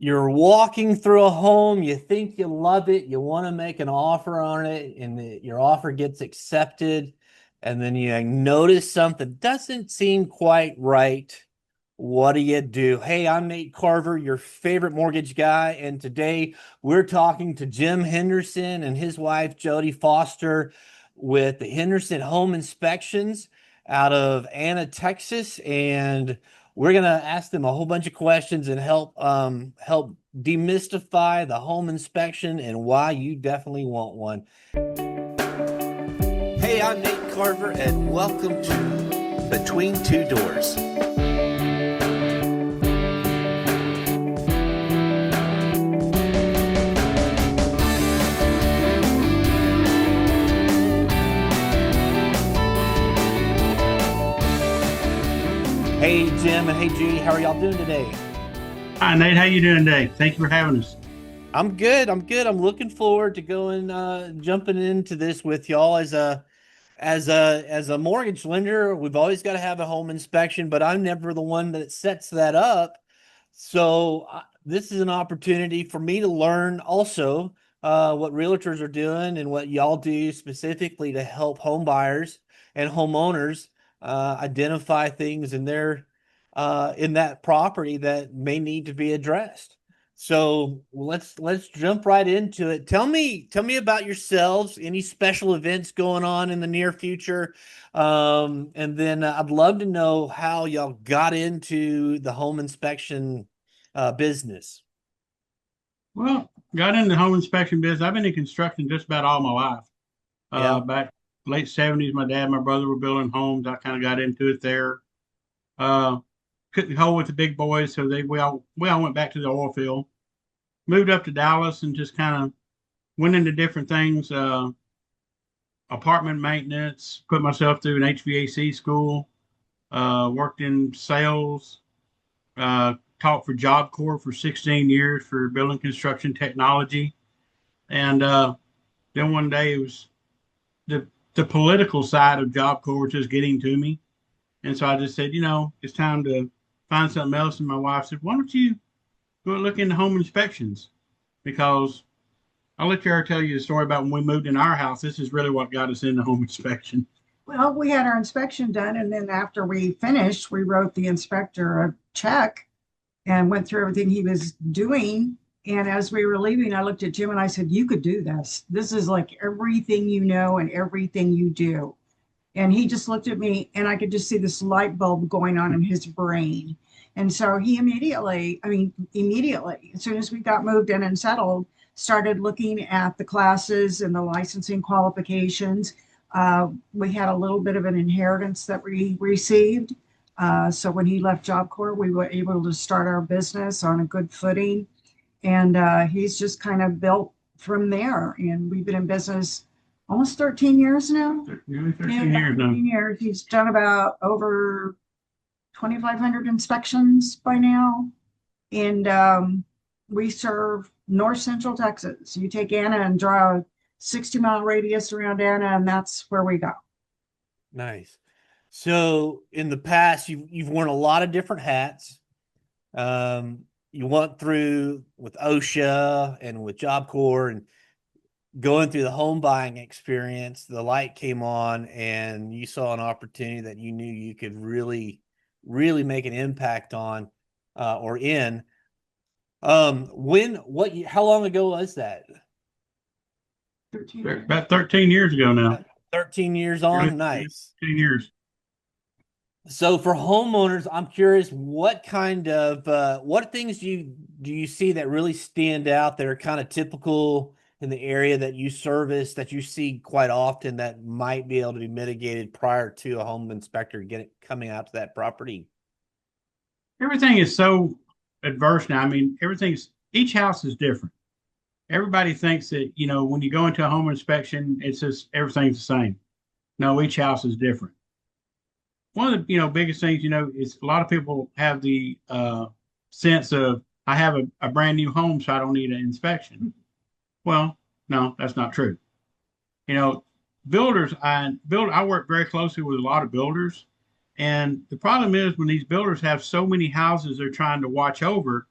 you're walking through a home, you think you love it, you want to make an offer on it, and your offer gets accepted, and then you notice something doesn't seem quite right. What do you do? Hey, I'm Nate Carver, your favorite mortgage guy, and today we're talking to Jim Henderson and his wife Jody Foster with the Henderson Home Inspections out of Anna, Texas, and we're gonna ask them a whole bunch of questions and help demystify the home inspection and why you definitely want one. Hey, I'm Nate Carver, and welcome to Between Two Doors. Hey, Jim, and hey, Judy, how are y'all doing today? Hi, Nate. How you doing today? Thank you for having us. I'm good. I'm good. I'm looking forward to jumping into this with y'all as a mortgage lender. We've always got to have a home inspection, but I'm never the one that sets that up. So this is an opportunity for me to learn also what realtors are doing and what y'all do specifically to help home buyers and homeowners identify things in that property that may need to be addressed. So let's jump right into it. Tell me about yourselves. Any special events going on in the near future, and then I'd love to know how y'all got into the home inspection business. Well, got into the home inspection business. I've been in construction just about all my life. Yeah, Back late 70s, my dad and my brother were building homes. I kind of got into it there. Uh, couldn't hold with the big boys, so we all went back to the oil field. Moved up to Dallas and just kind of went into different things. Apartment maintenance. Put myself through an HVAC school. Worked in sales. Taught for Job Corps for 16 years for building construction technology. And then one day it was the political side of Job Corps was just getting to me. And so I just said, it's time to find something else. And my wife said, why don't you go look into home inspections? Because I'll let her tell you the story about when we moved in our house. This is really what got us into home inspection. Well, we had our inspection done, and then after we finished, we wrote the inspector a check and went through everything he was doing. And as we were leaving, I looked at Jim and I said, "You could do this. This is like everything you know and everything you do." And he just looked at me, and I could just see this light bulb going on in his brain. And so he immediately, as soon as we got moved in and settled, started looking at the classes and the licensing qualifications. We had a little bit of an inheritance that we received. So when he left Job Corps, we were able to start our business on a good footing. And he's just kind of built from there. And we've been in business almost 13 years now. Nearly Yeah, 13 years now. 13 years. He's done about over 2,500 inspections by now. And we serve North Central Texas. You take Anna and draw a 60-mile radius around Anna, and that's where we go. nice. So in the past, you've worn a lot of different hats. You went through with OSHA and with Job Corps and going through the home buying experience. The light came on, and you saw an opportunity that you knew you could really make an impact on or in. How long ago was that? 13 years. About 13 years ago now. 13 years Nearly on. Nice. 13 years. So for homeowners, I'm curious what what things do you see that really stand out that are kind of typical in the area that you service that you see quite often that might be able to be mitigated prior to a home inspector coming out to that property? Everything is so adverse now. I mean, each house is different. Everybody thinks that, when you go into a home inspection, it's just everything's the same. No, each house is different. One of the, biggest things, is a lot of people have the sense of, I have a brand new home, so I don't need an inspection. Well, no, that's not true. You know, I work very closely with a lot of builders. And the problem is when these builders have so many houses they're trying to watch over,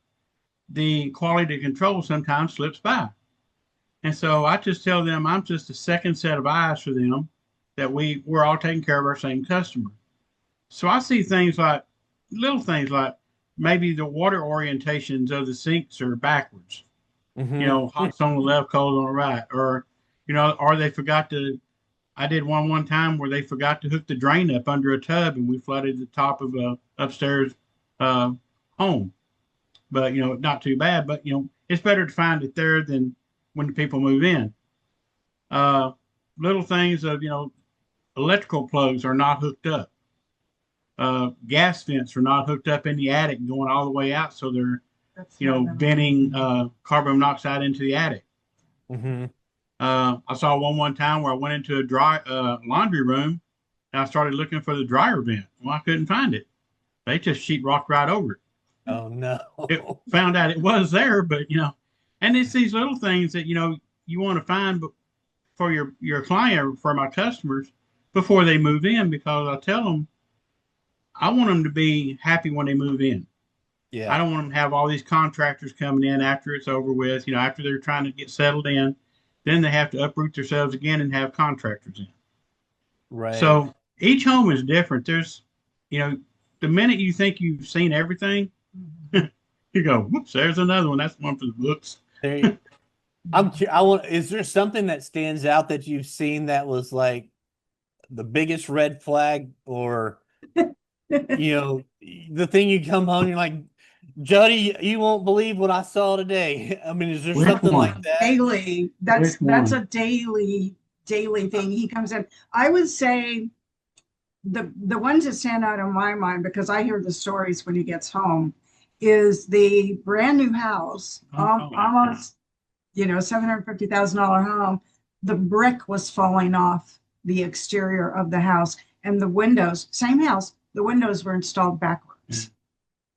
the quality control sometimes slips by. And so I just tell them I'm just a second set of eyes for them, that we're all taking care of our same customer. So I see things like little things like maybe the water orientations of the sinks are backwards. Hot's on the left, cold on the right, or or they forgot to. I did one time where they forgot to hook the drain up under a tub, and we flooded the top of a upstairs uh, home. But not too bad. But it's better to find it there than when the people move in. Uh, Little things of electrical plugs are not hooked up. Gas vents are not hooked up in the attic and going all the way out, so they're venting carbon monoxide into the attic. I saw one time where I went into a dry laundry room and I started looking for the dryer vent. Well, I couldn't find it. They just sheetrocked right over it. Oh no! Found out it was there, but and it's these little things that you want to find for your client or for my customers before they move in, because I tell them I want them to be happy when they move in. Yeah. I don't want them to have all these contractors coming in after it's over with. After they're trying to get settled in, then they have to uproot themselves again and have contractors in. Right. So each home is different. There's, the minute you think you've seen everything, you go, whoops, there's another one. That's one for the books. Is there something that stands out that you've seen that was like the biggest red flag, or the thing you come home, you're like, Jody, you won't believe what I saw today. I mean, is there something like that? Daily. That's a daily thing. He comes in. I would say the ones that stand out in my mind, because I hear the stories when he gets home, is the brand new house, almost $750,000 home. The brick was falling off the exterior of the house, and the windows, same house, the windows were installed backwards.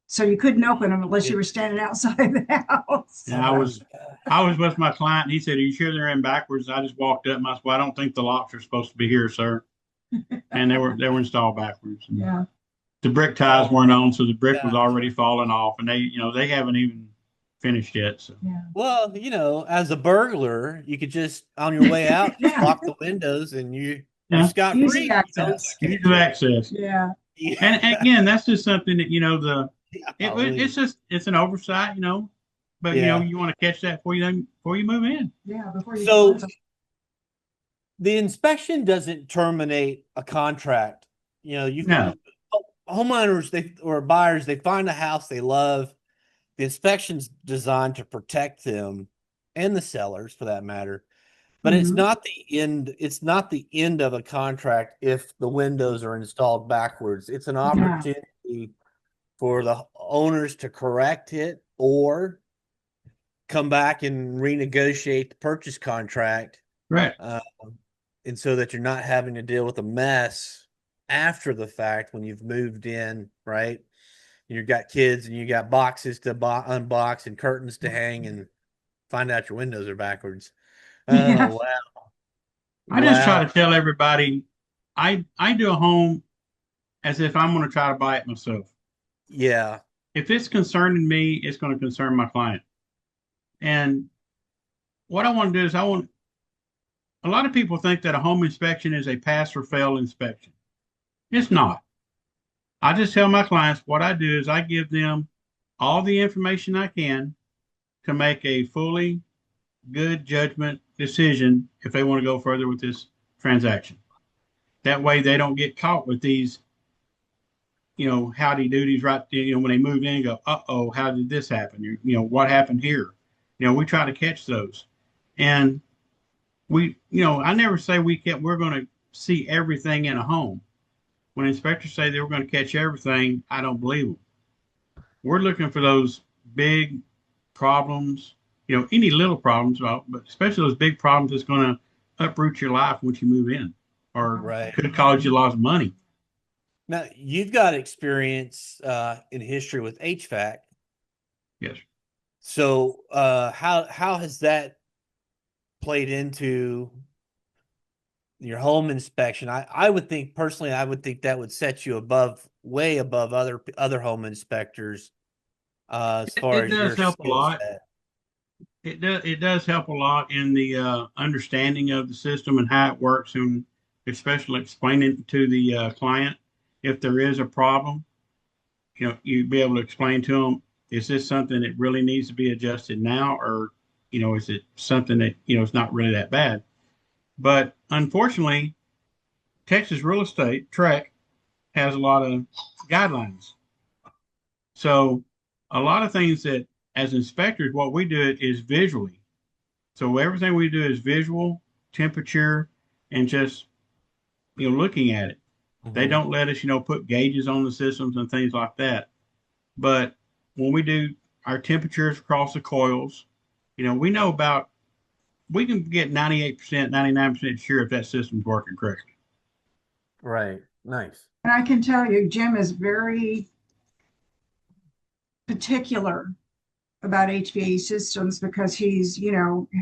So you couldn't open them unless you were standing outside the house. And I was with my client, and he said, "Are you sure they're in backwards?" And I just walked up and I said, "Well, I don't think the locks are supposed to be here, sir." And they were installed backwards. Yeah. The brick ties weren't on, so the brick was already falling off, and they haven't even finished yet. So well, as a burglar, you could just on your way out just lock the windows, and you're scot free. Easy access. Easy access. Yeah. And again, that's just something that it's an oversight, but you want to catch that before you move in. Yeah. Before you. So the inspection doesn't terminate a contract. Homeowners or buyers, they find a house they love. The inspection's designed to protect them and the sellers, for that matter. But it's not the end. It's not the end of a contract if the windows are installed backwards. It's an opportunity for the owners to correct it or come back and renegotiate the purchase contract. Right. And so that you're not having to deal with a mess after the fact when you've moved in, right? You've got kids and you got boxes to unbox and curtains to hang and find out your windows are backwards. Oh, wow. I just try to tell everybody I do a home as if I'm going to try to buy it myself. Yeah. If it's concerning me, it's going to concern my client. And what I want to do is a lot of people think that a home inspection is a pass or fail inspection. It's not. I just tell my clients what I do is I give them all the information I can to make a fully good judgment decision if they want to go further with this transaction. That way they don't get caught with these, howdy doodies right, when they move in and go, uh-oh, how did this happen? What happened here? We try to catch those. And I never say we're going to see everything in a home. When inspectors say they were going to catch everything, I don't believe them. We're looking for those big problems, any little problems, but especially those big problems that's going to uproot your life once you move in, or could cause you a lot of money. Now, you've got experience in history with HVAC. Yes. So how has that played into your home inspection? I would think personally, I would think that would set you way above other home inspectors as far It as does your help a skill lot. set. It does help a lot in the understanding of the system and how it works, and especially explaining to the client if there is a problem. You'd be able to explain to them, is this something that really needs to be adjusted now, or is it something that it's not really that bad? But unfortunately, Texas real estate TREC has a lot of guidelines. So a lot of things that as inspectors, what we do it is visually. So everything we do is visual, temperature, and just looking at it. They Hmm. don't let us put gauges on the systems and things like that. But when we do our temperatures across the coils, we know about we can get 98%, 99% sure if that system's working correctly. Right. Nice. And I can tell you, Jim is very particular about HVAC systems because he's,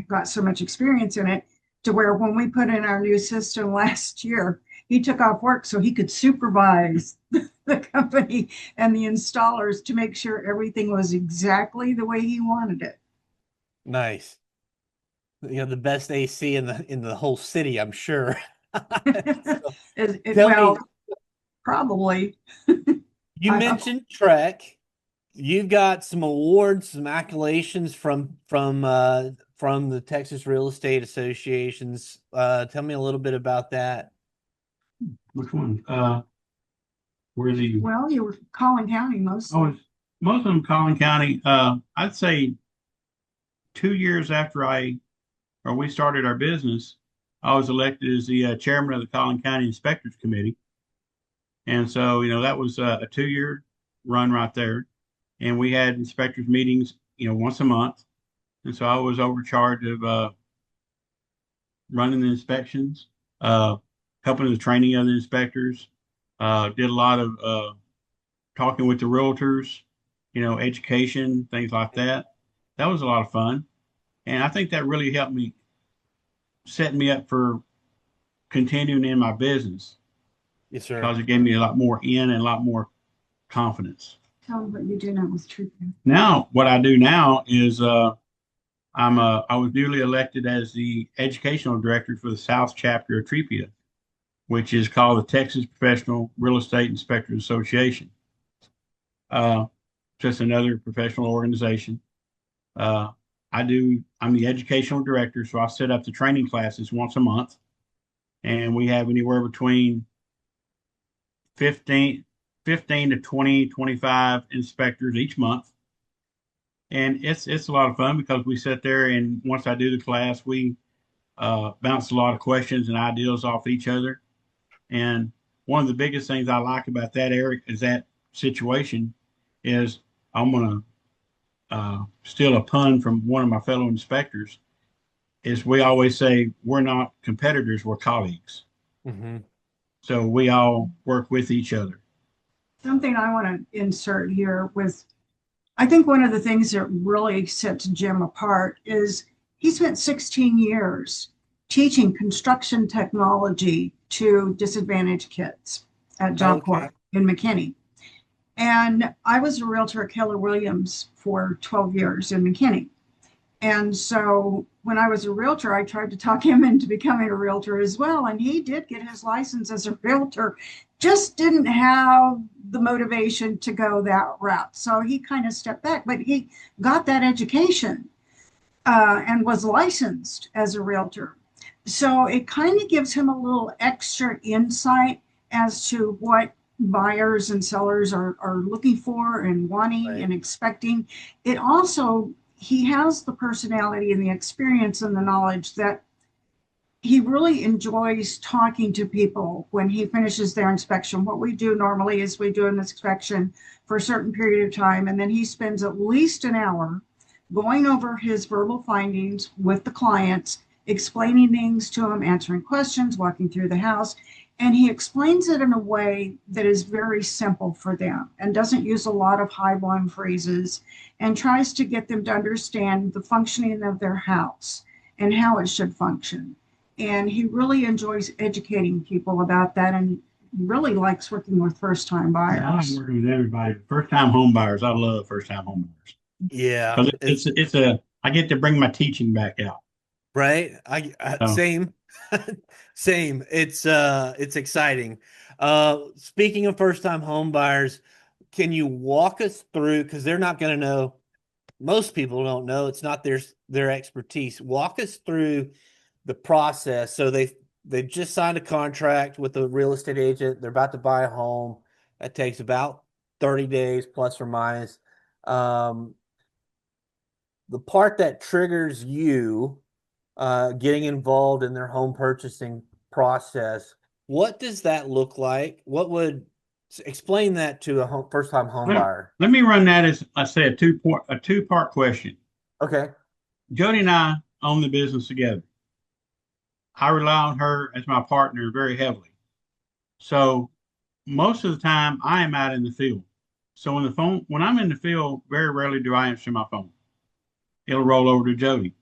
got so much experience in it to where when we put in our new system last year, he took off work so he could supervise the company and the installers to make sure everything was exactly the way he wanted it. Nice. The best AC in the whole city, I'm sure. So, tell Well, me, probably. you I, mentioned Trek. You've got some awards, some accolations from the Texas Real Estate Associations. Tell me a little bit about that. Which one? Where's he? well, you were Collin County Oh, mostly. most of them Collin County. I'd say 2 years after we started our business, I was elected as the chairman of the Collin County Inspectors Committee. And so, that was a 2 year run right there. And we had inspectors meetings, once a month. And so I was overcharged of running the inspections, uh, helping the training of the inspectors, did a lot of talking with the realtors, education, things like that. That was a lot of fun. And I think that really helped me set me up for continuing in my business Yes, sir. because it gave me a lot more in and a lot more confidence. Tell them what you do now with True. Now, what I do now is I was newly elected as the educational director for the South Chapter of TREPIA, which is called the Texas Professional Real Estate Inspectors Association. Uh, just another professional organization. Uh, I'm the educational director, so I set up the training classes once a month, and we have anywhere between 15, 15 to 20, 25 inspectors each month. And it's a lot of fun because we sit there and once I do the class, we bounce a lot of questions and ideas off each other. And one of the biggest things I like about that, Eric, is that situation is I'm going to steal a pun from one of my fellow inspectors is we always say we're not competitors, we're colleagues. Hmm. So we all work with each other. Something I want to insert here with, I think one of the things that really sets Jim apart is he spent 16 years teaching construction technology to disadvantaged kids at Job Okay. Corps in McKinney. And I was a realtor at Keller Williams for 12 years in McKinney. And so when I was a realtor, I tried to talk him into becoming a realtor as well. And he did get his license as a realtor, just didn't have the motivation to go that route. So he kind of stepped back, but he got that education and was licensed as a realtor. So it kind of gives him a little extra insight as to what buyers and sellers are looking for and wanting Right. and expecting. It also, he has the personality and the experience and the knowledge that he really enjoys talking to people when he finishes their inspection. What we do normally is we do an inspection for a certain period of time, and then he spends at least an hour going over his verbal findings with the clients, explaining things to them, answering questions, walking through the house. And he explains it in a way that is very simple for them and doesn't use a lot of high-blown phrases and tries to get them to understand the functioning of their house and how it should function. And he really enjoys educating people about that. And really likes working with first-time I like buyers. working with everybody. First time home buyers, I love first time home buyers Yeah, because it's a I get to bring my teaching back out. right. So Same, same. It's exciting. Speaking of first time home buyers, can you walk us through, because they're not going to know, most people don't know, it's not their expertise. Walk us through the process. So they've just signed a contract with a real estate agent. They're about to buy a home. That takes about 30 days plus or minus. Um, the part that triggers you getting involved in their home purchasing process, what does that look like? What would explain that to a first time home let, buyer? let me run that as I say a two-part question. Okay. Jody and I own the business together. I rely on her as my partner very heavily. So most of the time I am out in the field. So when I'm in the field, very rarely do I answer my phone. It'll roll over to Jody.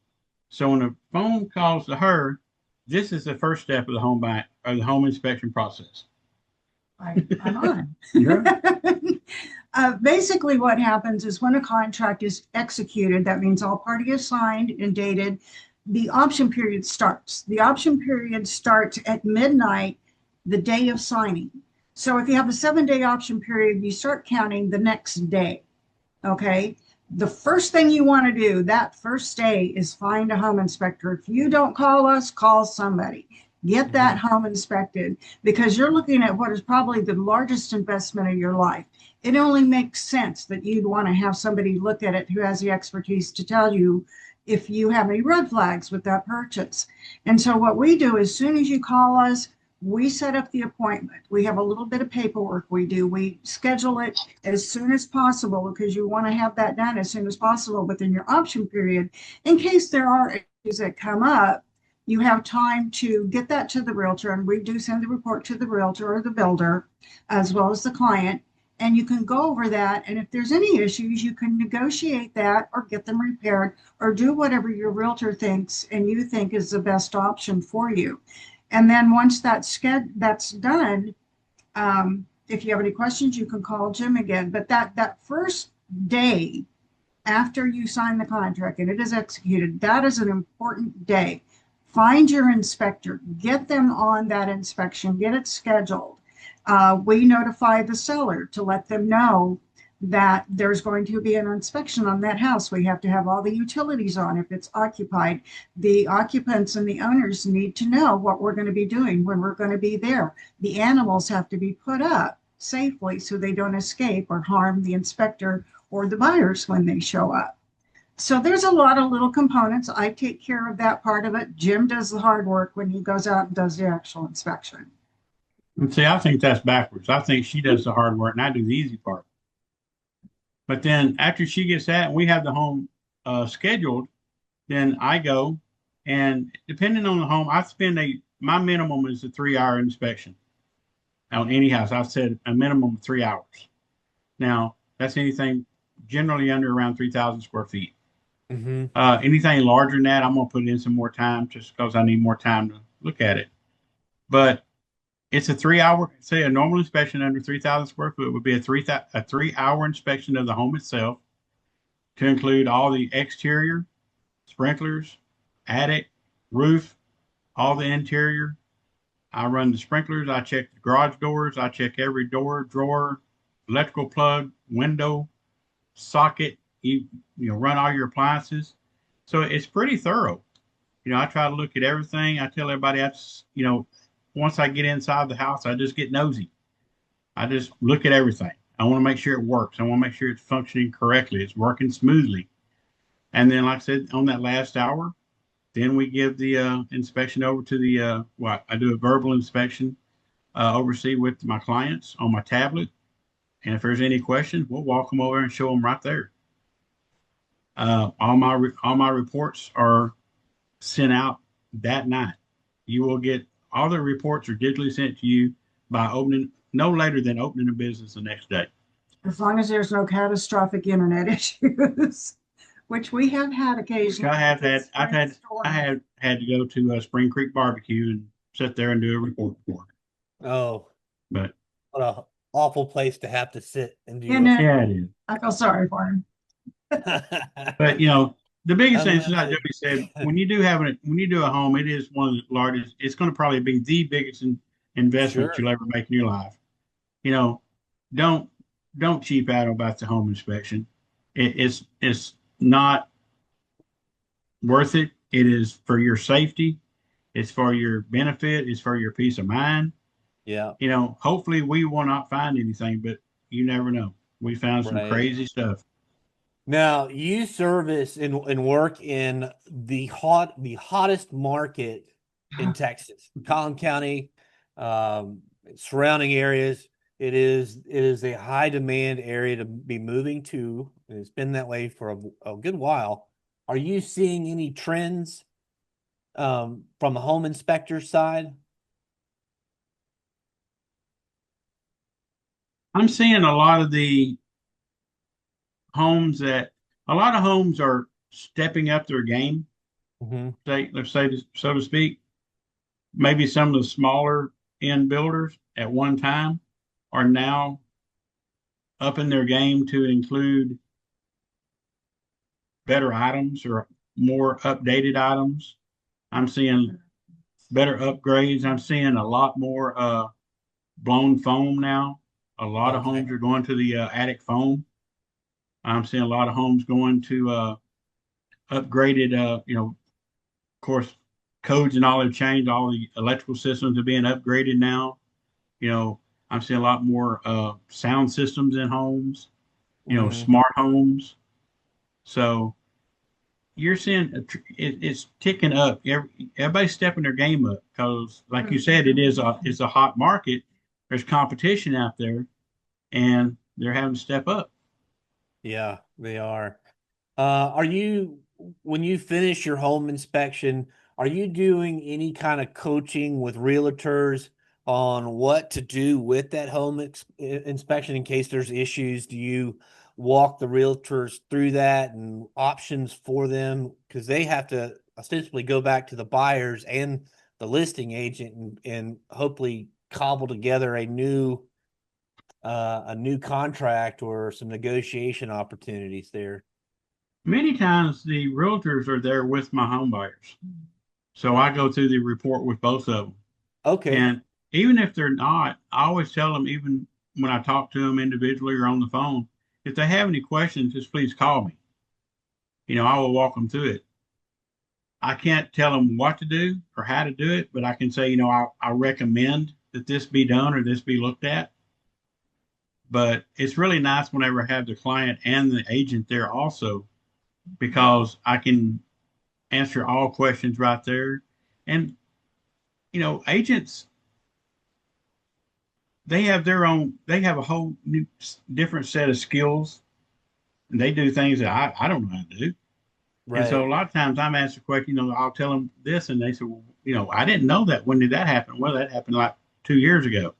So when the phone calls to her, this is the first step of the home buy or the home inspection process. I'm on. Yeah. Basically, what happens is when a contract is executed, that means all parties signed and dated, the option period starts. The option period starts at midnight, the day of signing. So if you have a 7-day option period, you start counting the next day. Okay. The first thing you want to do that first day is find a home inspector. If you don't call us, call somebody. Get that Mhm. home inspected because you're looking at what is probably the largest investment of your life. It only makes sense that you'd want to have somebody look at it who has the expertise to tell you if you have any red flags with that purchase. And so, what we do as soon as you call us, we set up the appointment. We have a little bit of paperwork we do. We schedule it as soon as possible because you want to have that done as soon as possible within your option period. In case there are issues that come up, you have time to get that to the realtor, and we do send the report to the realtor or the builder, as well as the client. And you can go over that. And if there's any issues, you can negotiate that or get them repaired or do whatever your realtor thinks and you think is the best option for you. And then once that's done, if you have any questions, you can call Jim again. But that first day after you sign the contract and it is executed, that is an important day. Find your inspector, get them on that inspection, get it scheduled. We notify the seller to let them know that there's going to be an inspection on that house. We have to have all the utilities on if it's occupied. The occupants and the owners need to know what we're going to be doing when we're going to be there. The animals have to be put up safely so they don't escape or harm the inspector or the buyers when they show up. So there's a lot of little components. I take care of that part of it. Jim does the hard work when he goes out and does the actual inspection. And see, I think that's backwards. I think she does the hard work and I do the easy part. But then after she gets that and we have the home scheduled, then I go and depending on the home, I spend my minimum is a 3 hour inspection on any house. I've said a minimum of 3 hours. Now that's anything generally under around 3,000 square feet. Hmm. Anything larger than that, I'm gonna put in some more time just because I need more time to look at it. But it's a 3 hour, say a normal inspection under 3,000 square foot would be a 3 hour inspection of the home itself to include all the exterior, sprinklers, attic, roof, all the interior. I run the sprinklers. I check the garage doors. I check every door, drawer, electrical plug, window, socket. Run all your appliances. So it's pretty thorough. I try to look at everything. I tell everybody once I get inside the house, I just get nosy. I just look at everything. I want to make sure it works. I want to make sure it's functioning correctly. It's working smoothly. And then, like I said, on that last hour, then we give the inspection over to I do a verbal inspection oversee with my clients on my tablet. And if there's any questions, we'll walk them over and show them right there. All my reports are sent out that night. You will get all the reports are digitally sent to you by opening no later than opening the business the next day. As long as there's no catastrophic internet issues, which we have had occasionally. I have had I've Spring had I storm. have had to go to Spring Creek Barbecue and sit there and do a report for. Oh. But What a awful place to have to sit and And deal. yeah, it is. I feel sorry for him. But the biggest thing, just like Unlimited. Jody said, when you do when you do a home, it is one of the largest. It's going to probably be the biggest investment Sure. you'll ever make in your life. You know, don't don't cheap out about the home inspection. It's not worth it. It is for your safety. It's for your benefit. It's for your peace of mind. Yeah. Hopefully we will not find anything, but you never know. We found some Right. crazy stuff. Now you service and work in the hottest market in Texas, Collin County, surrounding areas. It is a high demand area to be moving to, and it's been that way for a good while. Are you seeing any trends from the home inspector side? I'm seeing a lot of homes are stepping up their game, Mm-hmm. let's say so to speak. Maybe some of the smaller end builders at one time are now upping their game to include better items or more updated items. I'm seeing better upgrades. I'm seeing a lot more blown foam now. A lot of Okay. homes are going to the attic foam. I'm seeing a lot of homes going to upgraded, of course, codes and all have changed. All the electrical systems are being upgraded now. You know, I'm seeing a lot more sound systems in homes, Mm-hmm. smart homes. So you're seeing it's ticking up. Everybody's stepping their game up because, like you said, it's a hot market. There's competition out there, and they're having to step up. Yeah, they are. Are you, when you finish your home inspection, are you doing any kind of coaching with realtors on what to do with that home inspection in case there's issues? Do you walk the realtors through that and options for them? Because they have to ostensibly go back to the buyers and the listing agent and hopefully cobble together a new contract or some negotiation opportunities there. Many times the realtors are there with my home buyers. So I go through the report with both of them. Okay. And even if they're not, I always tell them, even when I talk to them individually or on the phone, if they have any questions, just please call me. I will walk them through it. I can't tell them what to do or how to do it, but I can say, I recommend that this be done or this be looked at. But it's really nice whenever I have the client and the agent there also, because I can answer all questions right there. And, agents, they have a whole new, different set of skills, and they do things that I don't know how to do. And so Right. a lot of times I'm asked a question, I'll tell them this, and they say, well, I didn't know that. When did that happen? Well, that happened like 2 years ago.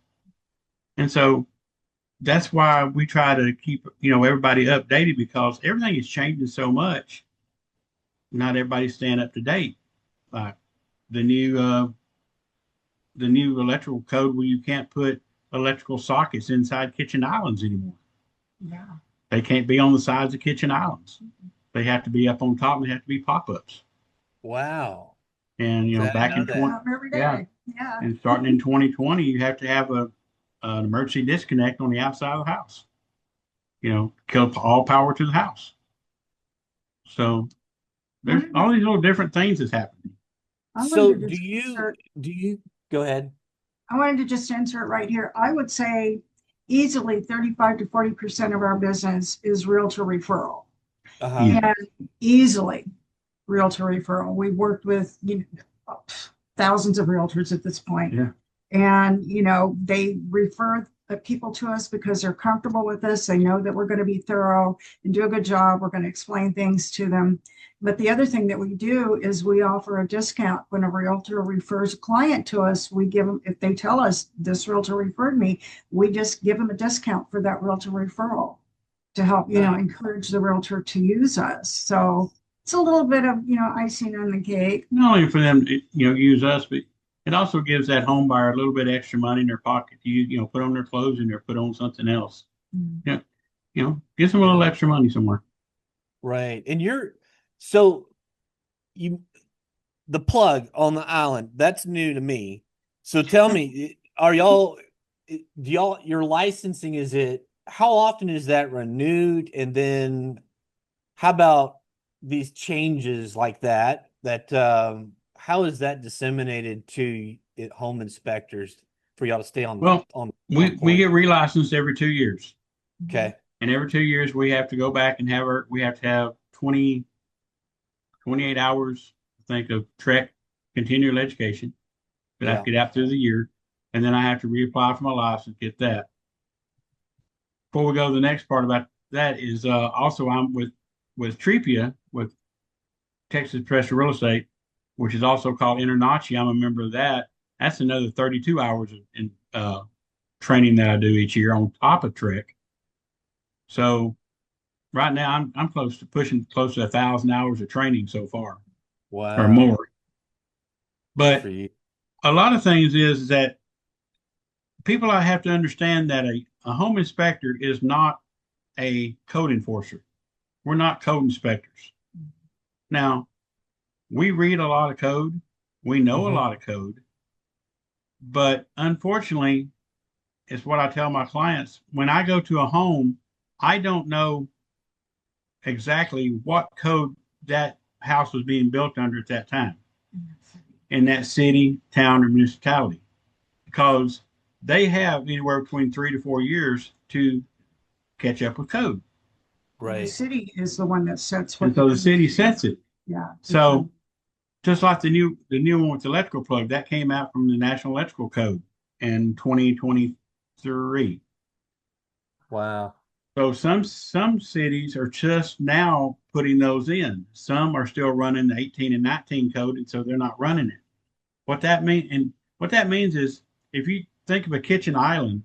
And so that's why we try to keep, everybody updated, because everything is changing so much. Not everybody's staying up to date. Like the new, uh, the new electrical code where you can't put electrical sockets inside kitchen islands anymore. Yeah. They can't be on the sides of kitchen islands. They have to be up on top, and they have to be pop-ups. Wow. And So I back know in See that. 20, them every yeah, day. Yeah. and starting in 2020, you have to have an emergency disconnect on the outside of the house. Kill all power to the house. So I there's wanted all to, these little different things that's happening. I So wanted to just insert, do you go ahead? I wanted to just insert right here. I would say easily 35 to 40% of our business is realtor referral. Uh-huh. Easy. And easily realtor referral. We've worked with thousands of realtors at this point. Yeah. And, they refer the people to us because they're comfortable with us. They know that we're going to be thorough and do a good job. We're going to explain things to them. But the other thing that we do is we offer a discount when a realtor refers a client to us. We give them, if they tell us this realtor referred me, we just give them a discount for that realtor referral to help, Nice. encourage the realtor to use us. So it's a little bit of, icing on the cake. Not only for them to use us, but It also gives that home buyer a little bit extra money in their pocket to put on their clothes and or put on something else. Mm. Yeah, get some a little Yeah. extra money somewhere. Right. And so you the plug on the island, that's new to me. So tell me, are y'all do y'all your licensing, is it how often is that renewed? And then how about these changes like that how is that disseminated to home inspectors for y'all to stay Well, on we point? get relicensed every 2 years, Okay. and every 2 years we have to go back and we have to have 28 hours, I think, of Trek continual education. But I have Yeah. to get out through the year, and then I have to reapply for my license, get that. Before we go to the next part about that is also I'm with TREPIA, with Texas Professional Real Estate, which is also called InterNACHI. I'm a member of that. That's another 32 hours in training that I do each year on top of Trek. So right now I'm pushing close to 1,000 hours of training so far or Wow. more. Good for But you. a lot of things is that people have to understand that a home inspector is not a code enforcer. We're not code inspectors. Now, we read a lot of code, we know a Hmm. lot of code, but unfortunately, it's what I tell my clients. When I go to a home, I don't know exactly what code that house was being built under at that time in that city, town, or municipality, because they have anywhere between 3 to 4 years to catch up with code. The Right. city is the one that sets And what the so the city code sets is. it. Yeah. So just like the new one with the electrical plug, that came out from the National Electrical Code in 2023. Wow. So some cities are just now putting those in. Some are still running the 18 and 19 code, and so they're not running it. What that means is if you think of a kitchen island,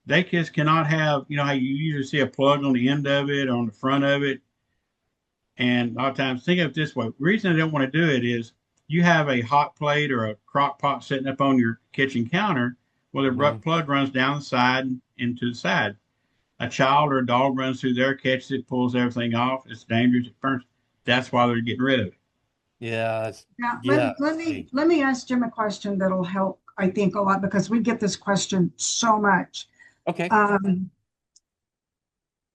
they just cannot have, how you usually see a plug on the end of it or on the front of it. And a lot of times, think of it this way. The reason I don't want to do it is you have a hot plate or a crock pot sitting up on your kitchen counter. Well, the Hmm. plug runs down the side and into the side. A child or a dog runs through there, catches it, pulls everything off. It's dangerous at first. That's why they're getting rid of it. Yeah. Now, Yeah. Hey. let me ask Jim a question that'll help, I think, a lot because we get this question so much. Okay. Um,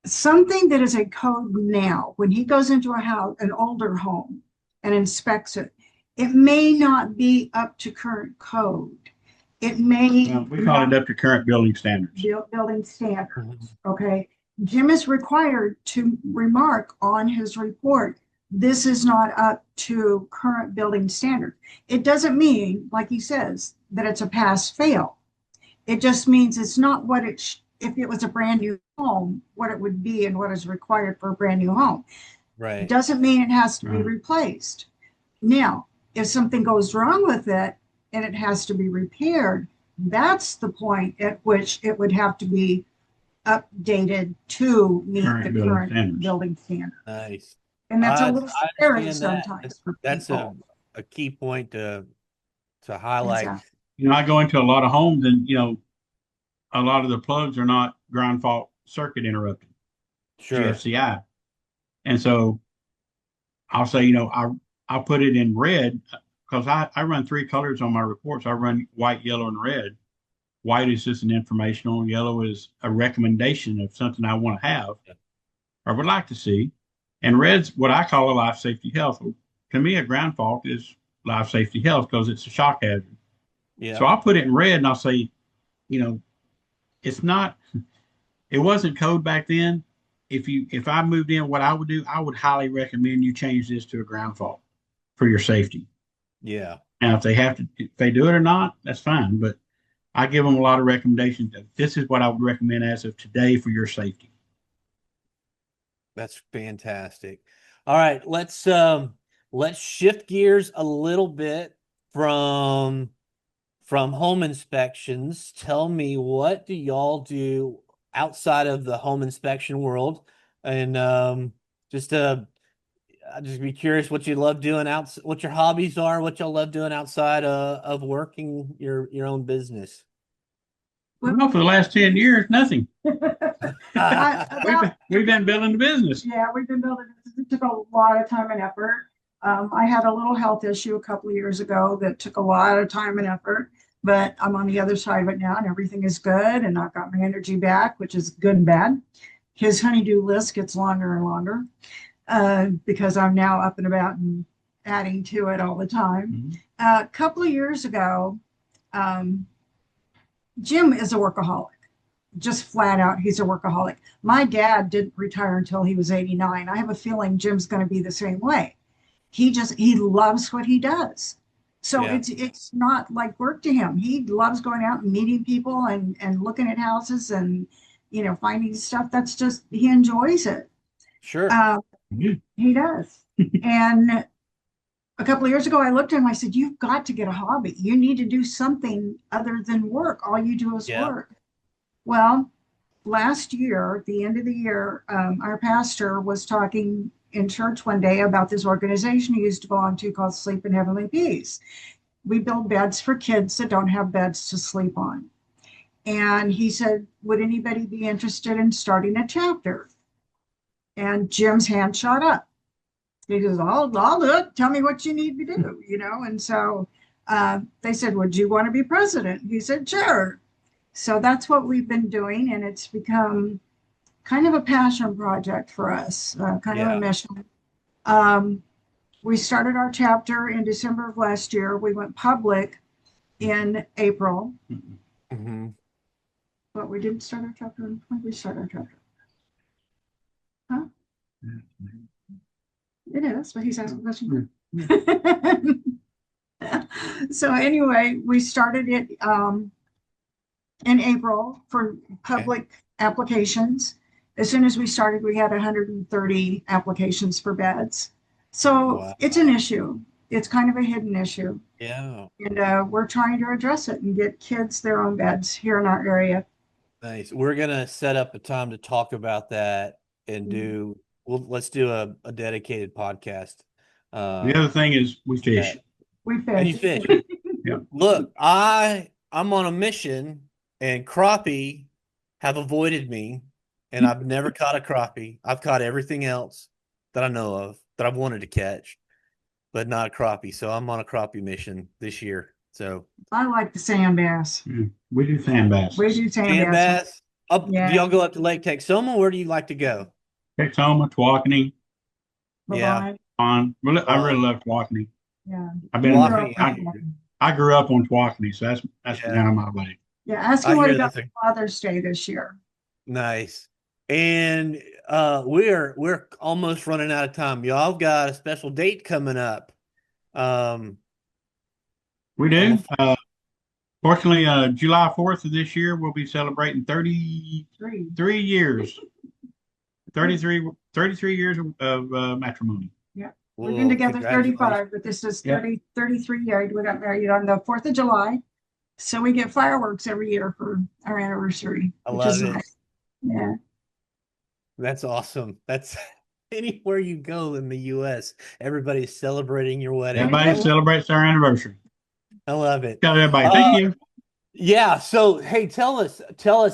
Something that is a code now, when he goes into a house, an older home, and inspects it, it may not be up to current code. It may We call it up to current building standards. building Mhm. standards. Okay. Jim is required to remark on his report, this is not up to current building standard. It doesn't mean, like he says, that it's a pass fail. It just means it's not what if it was a brand new home, what it would be and what is required for a brand new home. Right. Doesn't mean it has to be Right. replaced. Now, if something goes wrong with it and it has to be repaired, that's the point at which it would have to be updated to meet the Current building current standards. building standard. Nice. And that's a little I scary understand that. sometimes for That's people. a key point to highlight. Exactly. I go into a lot of homes and, a lot of the plugs are not ground fault circuit interrupted, Sure. GFCI. And so I'll say, I'll put it in red because I run three colors on my reports. I run white, yellow, and red. White is just an informational. Yellow is a recommendation of something I want to have or would like to see. And red's what I call a life safety health. To me, a ground fault is life safety health because it's a shock hazard. So Yeah. I'll put it in red and I'll say, you know, it's not, it wasn't code back then. If I moved in, what I would do, I would highly recommend you change this to a ground fault for your safety. Yeah. Now, if they do it or not, that's fine. But I give them a lot of recommendations. This is what I would recommend as of today for your safety. That's fantastic. All right, let's shift gears a little bit from home inspections. Tell me, what do y'all do outside of the home inspection world? And just I'd just be curious what you love doing what your hobbies are, what y'all love doing outside of working your own business. Well, for the last 10 years, nothing. About We've been building the business. Yeah, we've been building it. It took a lot of time and effort. I had a little health issue a couple of years ago that took a lot of time and effort, but I'm on the other side of it now and everything is good. And I've got my energy back, which is good and bad. His honeydew list gets longer and longer because I'm now up and about and adding to it all the time. Mhm. A couple of years ago, um, Jim is a workaholic, just flat out, he's a workaholic. My dad didn't retire until he was 89. I have a feeling Jim's going to be the same way. He loves what he does. So Yeah. it's not like work to him. He loves going out and meeting people and looking at houses and finding stuff. That's just he enjoys it. Sure. Uh, he does. And a couple of years ago, I looked at him. I said, "You've got to get a hobby. You need to do something other than work. All you do is Yeah. work." Well, last year, at the end of the year, our pastor was talking in church one day about this organization he used to belong to called Sleep in Heavenly Peace. We build beds for kids that don't have beds to sleep on. And he said, would anybody be interested in starting a chapter? And Jim's hand shot up. He goes, I'll do it. Tell me what you need to do, And so they said, would you want to be president? He said, sure. So that's what we've been doing. And it's become kind of a passion project for us, kind of a Yeah. mission. We started our chapter in December of last year. We went public in April, Mm-hmm. but we didn't start our chapter. When did we start our chapter? Huh? It is, but he's asking a question. So anyway, we started it in April for public applications. As soon as we started, we had 130 applications for beds. So Wow. it's an issue. It's kind of a hidden issue. Yeah. And we're trying to address it and get kids their own beds here in our area. Nice. We're gonna set up a time to talk about that and let's do a dedicated podcast. The other thing is we fish. We And you fish. fish. Yeah. Look, I'm on a mission and crappie have avoided me and I've never caught a crappie. I've caught everything else that I know of that I've wanted to catch, but not a crappie. So I'm on a crappie mission this year. So I like the sand bass. We do sand bass. We do sand sand bass. bass. Do Yeah. y'all go up to Lake Texoma? Where do you like to go? Texoma, Tawakoni, Yeah. I really love Tawakoni. Yeah. I've been. Tawakoni. I grew up on Tawakoni, so that's Yeah. down my way. Yeah. Ask I him what hear he got that for Father's Day this year. Nice. And we're almost running out of time. Y'all got a special date coming up. We do. almost- Fortunately, July 4th of this year, we'll be celebrating 33 years. 33 years of matrimony. Yeah. Well, We've been together congratulations. 35, but this is Yeah. 33 years. We got married on the 4th of July. So we get fireworks every year for our anniversary, I which love is it. nice. Yeah. That's awesome. That's anywhere you go in the US, everybody's celebrating your wedding. Everybody celebrates our anniversary. I love it. Got everybody. Thank you. Yeah. So, hey, tell us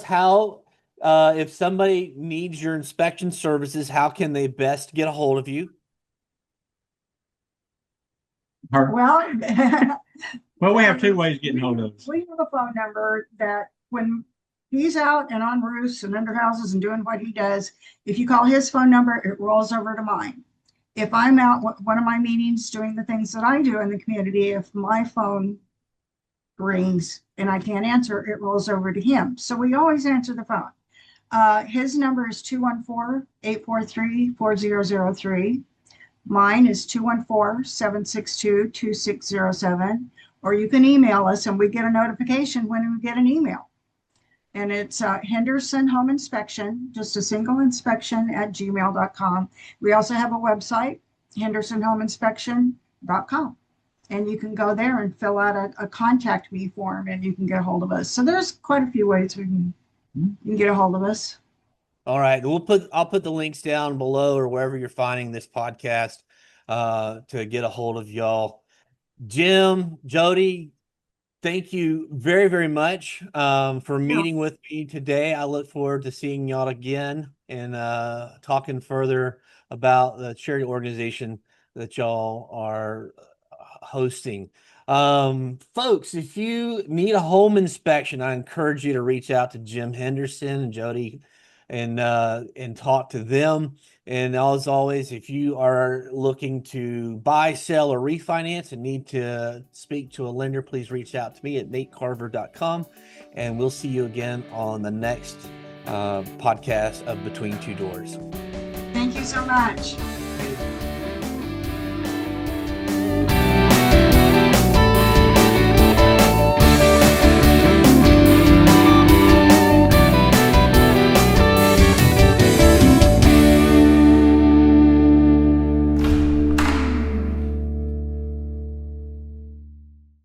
how, if somebody needs your inspection services, how can they best get a hold of you? Well, Well, we have two ways of getting hold of us. we have a phone number that when he's out and on roofs and under houses and doing what he does, if you call his phone number, it rolls over to mine. If I'm out one of my meetings doing the things that I do in the community, if my phone rings and I can't answer, it rolls over to him. So we always answer the phone. His number is 214-843-4003. Mine is 214-762-2607. Or you can email us and we get a notification when we get an email. And it's Henderson Home Inspection, just a single inspection @gmail.com. We also have a website, hendersonhomeinspection.com. And you can go there and fill out a contact me form and you can get a hold of us. So there's quite a few ways you can get a hold of us. All right. I'll put the links down below or wherever you're finding this podcast. to get a hold of y'all. Jim, Jody, thank you very, very much for meeting with me today. I look forward to seeing y'all again and talking further about the charity organization that y'all are hosting. Folks, if you need a home inspection, I encourage you to reach out to Jim Henderson and Jody and talk to them. And as always, if you are looking to buy, sell, or refinance and need to speak to a lender, please reach out to me at natecarver.com. And we'll see you again on the next podcast of Between Two Doors. Thank you so much.